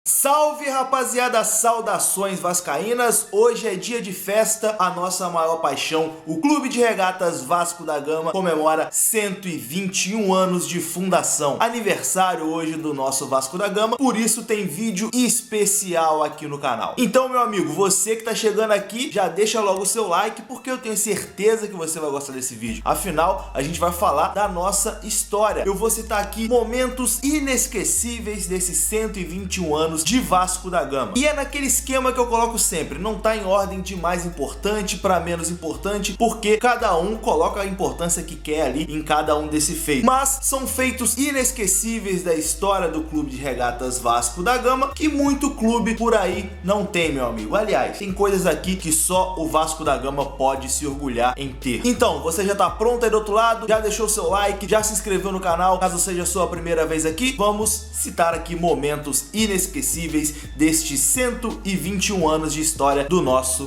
Salve, rapaziada, saudações vascaínas. Hoje é dia de festa, a nossa maior paixão, o Clube de Regatas Vasco da Gama, comemora 121 anos de fundação. Aniversário hoje do nosso Vasco da Gama, por isso tem vídeo especial aqui no canal. Então, meu amigo, você que tá chegando aqui, já deixa logo o seu like, porque eu tenho certeza que você vai gostar desse vídeo. Afinal, a gente vai falar da nossa história. Eu vou citar aqui momentos inesquecíveis desses 121 anos de Vasco da Gama. E é naquele esquema que eu coloco sempre, não tá em ordem de mais importante para menos importante, porque cada um coloca a importância que quer ali em cada um desse feito. Mas são feitos inesquecíveis da história do Clube de Regatas Vasco da Gama, que muito clube por aí não tem, meu amigo. Aliás, tem coisas aqui que só o Vasco da Gama pode se orgulhar em ter. Então, você já tá pronto aí do outro lado? Já deixou seu like? Já se inscreveu no canal? Caso seja a sua primeira vez aqui, vamos citar aqui momentos inesquecíveis destes 121 anos de história do nosso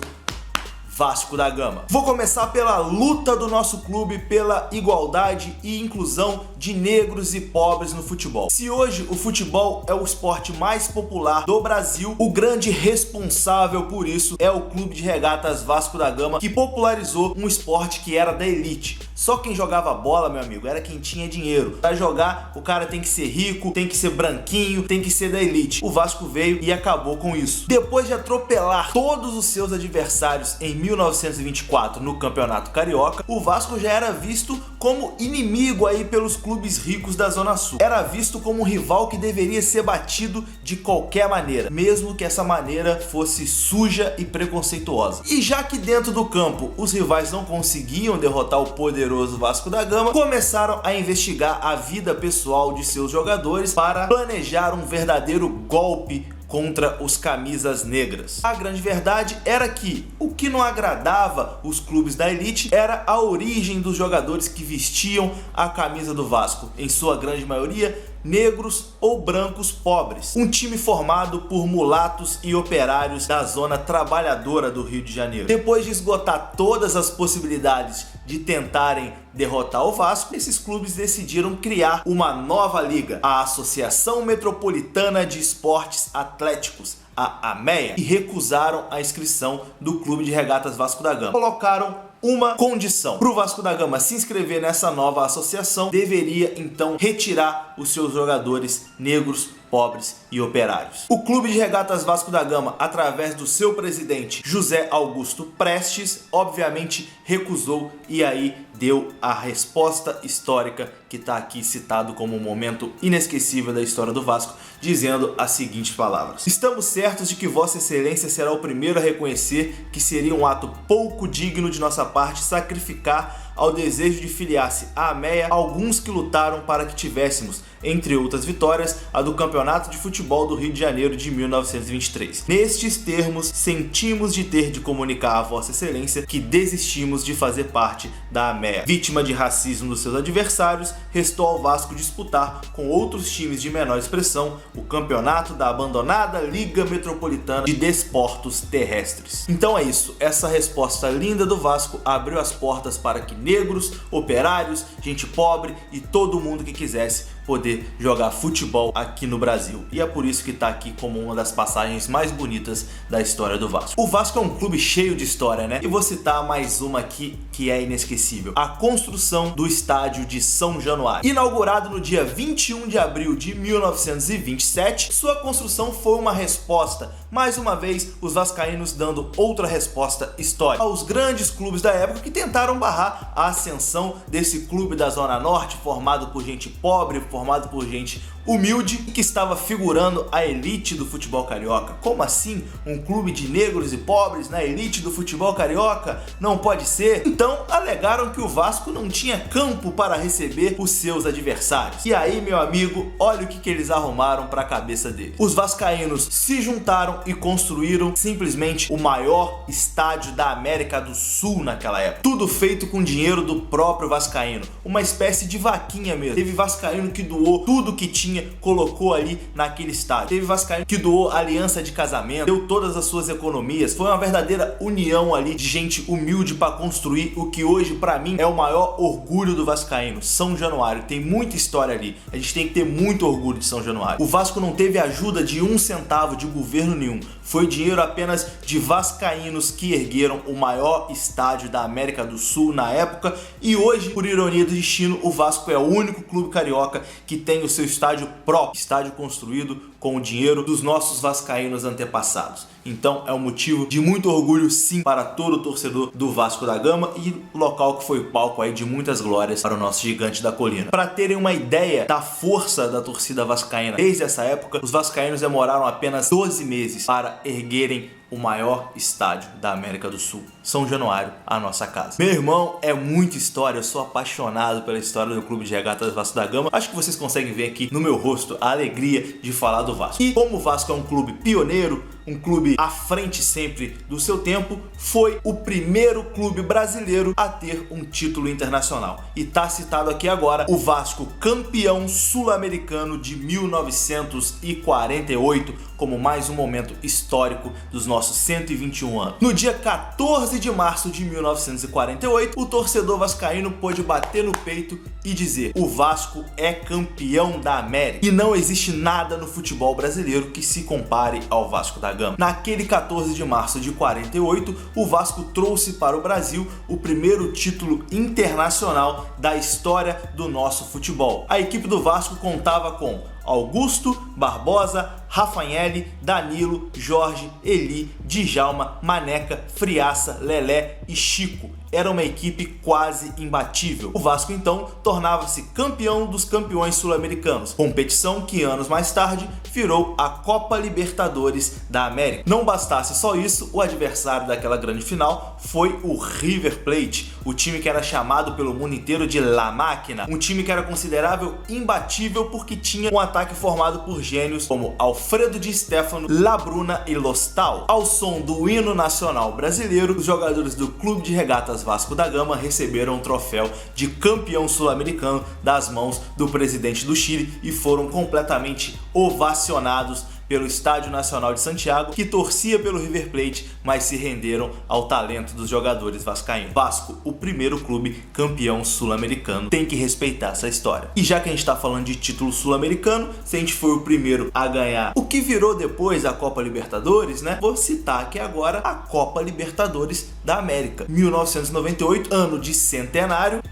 Vasco da Gama. Vou começar pela luta do nosso clube pela igualdade e inclusão de negros e pobres no futebol. Se hoje o futebol é o esporte mais popular do Brasil, o grande responsável por isso é o Clube de Regatas Vasco da Gama, que popularizou um esporte que era da elite. Só quem jogava bola, meu amigo, era quem tinha dinheiro. Para jogar, o cara tem que ser rico, tem que ser branquinho, tem que ser da elite. O Vasco veio e acabou com isso. Depois de atropelar todos os seus adversários em 1924 no Campeonato Carioca, o Vasco já era visto como inimigo aí pelos clubes ricos da Zona Sul. Era visto como um rival que deveria ser batido de qualquer maneira, mesmo que essa maneira fosse suja e preconceituosa. E já que dentro do campo os rivais não conseguiam derrotar o poderoso Vasco da Gama, começaram a investigar a vida pessoal de seus jogadores para planejar um verdadeiro golpe contra os camisas negras. A grande verdade era que o que não agradava os clubes da elite era a origem dos jogadores que vestiam a camisa do Vasco, em sua grande maioria negros ou brancos pobres. Um time formado por mulatos e operários da zona trabalhadora do Rio de Janeiro. Depois de esgotar todas as possibilidades de tentarem derrotar o Vasco, esses clubes decidiram criar uma nova liga, a Associação Metropolitana de Esportes Atléticos, a AMEA, e recusaram a inscrição do Clube de Regatas Vasco da Gama. Colocaram uma condição: para o Vasco da Gama se inscrever nessa nova associação, deveria então retirar os seus jogadores negros, pobres e operários. O Clube de Regatas Vasco da Gama, através do seu presidente José Augusto Prestes, obviamente recusou, e aí deu a resposta histórica que está aqui citado como um momento inesquecível da história do Vasco, dizendo as seguintes palavras: estamos certos de que Vossa Excelência será o primeiro a reconhecer que seria um ato pouco digno de nossa parte sacrificar ao desejo de filiar-se à AMEA alguns que lutaram para que tivéssemos, entre outras vitórias, a do Campeonato de Futebol do Rio de Janeiro de 1923. Nestes termos, sentimos de ter de comunicar a Vossa Excelência que desistimos de fazer parte da AMEA. Vítima de racismo dos seus adversários, restou ao Vasco disputar com outros times de menor expressão o campeonato da abandonada Liga Metropolitana de Desportos Terrestres. Então é isso, essa resposta linda do Vasco abriu as portas para que negros, operários, gente pobre e todo mundo que quisesse poder jogar futebol aqui no Brasil. E é por isso que está aqui como uma das passagens mais bonitas da história do Vasco. O Vasco é um clube cheio de história, né? E vou citar mais uma aqui que é inesquecível: a construção do estádio de São Januário. Inaugurado no dia 21 de abril de 1927, sua construção foi uma resposta, mais uma vez, os vascaínos dando outra resposta histórica aos grandes clubes da época que tentaram barrar a ascensão desse clube da Zona Norte, formado por gente pobre, formado por gente humilde e que estava figurando a elite do futebol carioca. Como assim? Um clube de negros e pobres na elite do futebol carioca? Não pode ser? Então alegaram que o Vasco não tinha campo para receber os seus adversários. E aí, meu amigo, olha o que eles arrumaram para a cabeça dele. Os vascaínos se juntaram e construíram simplesmente o maior estádio da América do Sul naquela época. Tudo feito com dinheiro do próprio vascaíno. Uma espécie de vaquinha mesmo. Teve vascaíno que que doou tudo que tinha, colocou ali naquele estádio. Teve vascaíno que doou aliança de casamento, deu todas as suas economias. Foi uma verdadeira união ali de gente humilde para construir o que hoje para mim é o maior orgulho do vascaíno, São Januário. Tem muita história ali, a gente tem que ter muito orgulho de São Januário. O Vasco não teve ajuda de 1 centavo de governo nenhum, foi dinheiro apenas de vascaínos que ergueram o maior estádio da América do Sul na época, e hoje, por ironia do destino, o Vasco é o único clube carioca que tem o seu estádio próprio, estádio construído com o dinheiro dos nossos vascaínos antepassados. Então é um motivo de muito orgulho sim para todo torcedor do Vasco da Gama, e local que foi palco aí de muitas glórias para o nosso gigante da colina. Para terem uma ideia da força da torcida vascaína, desde essa época, os vascaínos demoraram apenas 12 meses para erguerem o maior estádio da América do Sul, São Januário, a nossa casa. Meu irmão, é muita história, eu sou apaixonado pela história do Clube de Regatas Vasco da Gama. Acho que vocês conseguem ver aqui no meu rosto a alegria de falar do Vasco. E como o Vasco é um clube pioneiro, um clube à frente sempre do seu tempo, foi o primeiro clube brasileiro a ter um título internacional. E tá citado aqui agora o Vasco campeão sul-americano de 1948 como mais um momento histórico dos nossos 121 anos. No dia 14 de março de 1948, o torcedor vascaíno pôde bater no peito e dizer: o Vasco é campeão da América. E não existe nada no futebol brasileiro que se compare ao Vasco da Gama. Naquele 14 de março de 48, o Vasco trouxe para o Brasil o primeiro título internacional da história do nosso futebol. A equipe do Vasco contava com Augusto, Barbosa, Rafanelli, Danilo, Jorge, Eli, Djalma, Maneca, Friaça, Lelé e Chico. Era uma equipe quase imbatível. O Vasco então tornava-se campeão dos campeões sul-americanos, competição que anos mais tarde virou a Copa Libertadores da América. Não bastasse só isso, o adversário daquela grande final foi o River Plate, o time que era chamado pelo mundo inteiro de La Máquina, um time que era considerável imbatível porque tinha um ataque formado por gênios como Alfredo Di Stéfano, Labruna e Lostal. Ao som do hino nacional brasileiro, os jogadores do Clube de Regatas Vasco da Gama receberam o troféu de campeão sul-americano das mãos do presidente do Chile e foram completamente ovacionados pelo Estádio Nacional de Santiago, que torcia pelo River Plate, mas se renderam ao talento dos jogadores vascaínos. Vasco, o primeiro clube campeão sul-americano, tem que respeitar essa história. E já que a gente está falando de título sul-americano, se a gente foi o primeiro a ganhar o que virou depois a Copa Libertadores, né? Vou citar aqui agora a Copa Libertadores da América. 1998, ano de centenário.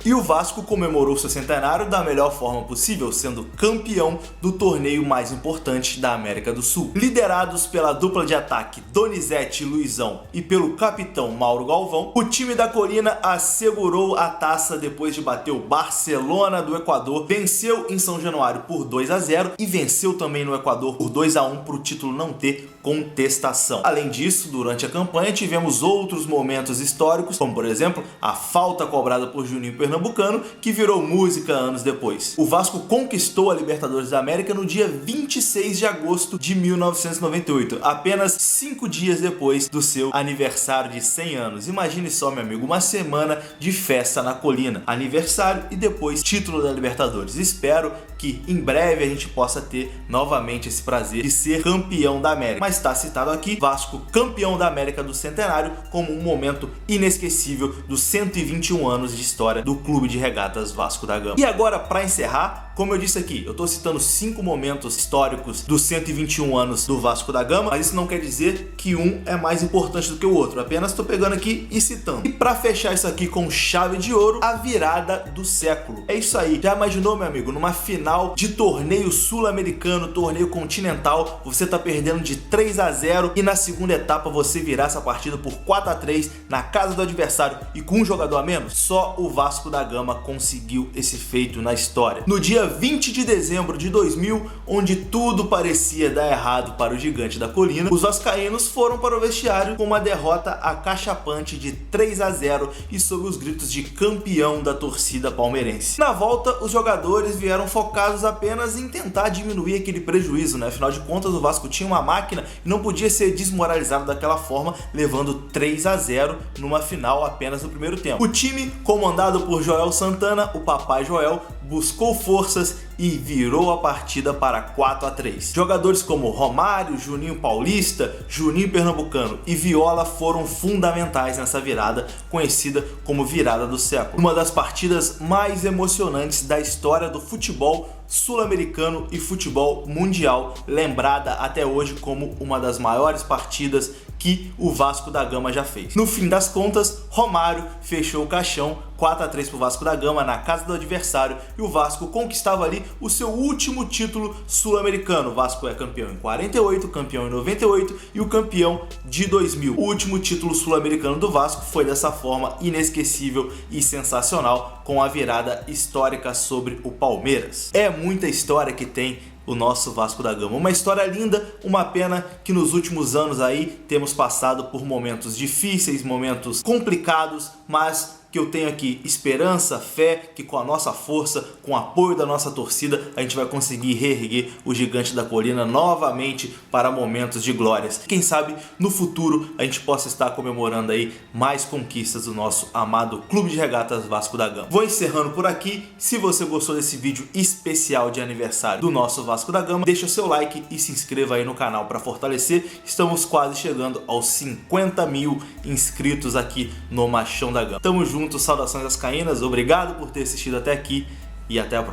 E o Vasco comemorou seu centenário da melhor forma possível, sendo campeão do torneio mais importante da América do Sul. Liderados pela dupla de ataque Donizete e Luizão e pelo capitão Mauro Galvão, o time da colina assegurou a taça depois de bater o Barcelona do Equador, venceu em São Januário por 2-0 e venceu também no Equador por 2-1 para o título não ter contestação. Além disso, durante a campanha tivemos outros momentos históricos, como por exemplo a falta cobrada por Juninho Pernambucano, que virou música anos depois. O Vasco conquistou a Libertadores da América no dia 26 de agosto de 1998, apenas 5 dias depois do seu aniversário de 100 anos. Imagine só, meu amigo, uma semana de festa na colina, aniversário e depois título da Libertadores. Espero que em breve a gente possa ter novamente esse prazer de ser campeão da América. Mas está citado aqui, Vasco campeão da América do Centenário, como um momento inesquecível dos 121 anos de história do Clube de Regatas Vasco da Gama. E agora, para encerrar, como eu disse aqui, eu estou citando 5 momentos históricos dos 121 anos do Vasco da Gama, mas isso não quer dizer que um é mais importante do que o outro, apenas estou pegando aqui e citando. E para fechar isso aqui com chave de ouro, a virada do século. É isso aí, já imaginou, meu amigo, numa final de torneio sul-americano, torneio continental, você tá perdendo de 3-0 e na segunda etapa você virar essa partida por 4-3 na casa do adversário e com um jogador a menos? Só o Vasco da Gama conseguiu esse feito na história. No dia 20 de dezembro de 2000, onde tudo parecia dar errado para o gigante da colina, os vascaínos foram para o vestiário com uma derrota acachapante de 3-0 e sob os gritos de campeão da torcida palmeirense. Na volta, os jogadores vieram focados apenas em tentar diminuir aquele prejuízo, né? Afinal de contas, o Vasco tinha uma máquina e não podia ser desmoralizado daquela forma, levando 3-0 numa final apenas no primeiro tempo. O time, comandado por Joel Santana, o Papai Joel, buscou forças e virou a partida para 4-3. Jogadores como Romário, Juninho Paulista, Juninho Pernambucano e Viola foram fundamentais nessa virada, conhecida como virada do século. Uma das partidas mais emocionantes da história do futebol sul-americano e futebol mundial, lembrada até hoje como uma das maiores partidas que o Vasco da Gama já fez. No fim das contas, Romário fechou o caixão, 4-3 para o Vasco da Gama na casa do adversário, e o Vasco conquistava ali o seu último título sul-americano. O Vasco é campeão em 48, campeão em 98 e o campeão de 2000. O último título sul-americano do Vasco foi dessa forma inesquecível e sensacional, com a virada histórica sobre o Palmeiras. É muita história que tem o nosso Vasco da Gama. Uma história linda, uma pena que nos últimos anos aí temos passado por momentos difíceis, momentos complicados, mas que eu tenho aqui esperança, fé, que com a nossa força, com o apoio da nossa torcida, a gente vai conseguir reerguer o Gigante da Colina novamente para momentos de glórias. Quem sabe no futuro a gente possa estar comemorando aí mais conquistas do nosso amado Clube de Regatas Vasco da Gama. Vou encerrando por aqui. Se você gostou desse vídeo especial de aniversário do nosso Vasco da Gama, deixa o seu like e se inscreva aí no canal para fortalecer. Estamos quase chegando aos 50 mil inscritos aqui no Machão da Gama. Tamo junto, saudações vascaínas, obrigado por ter assistido até aqui e até a próxima.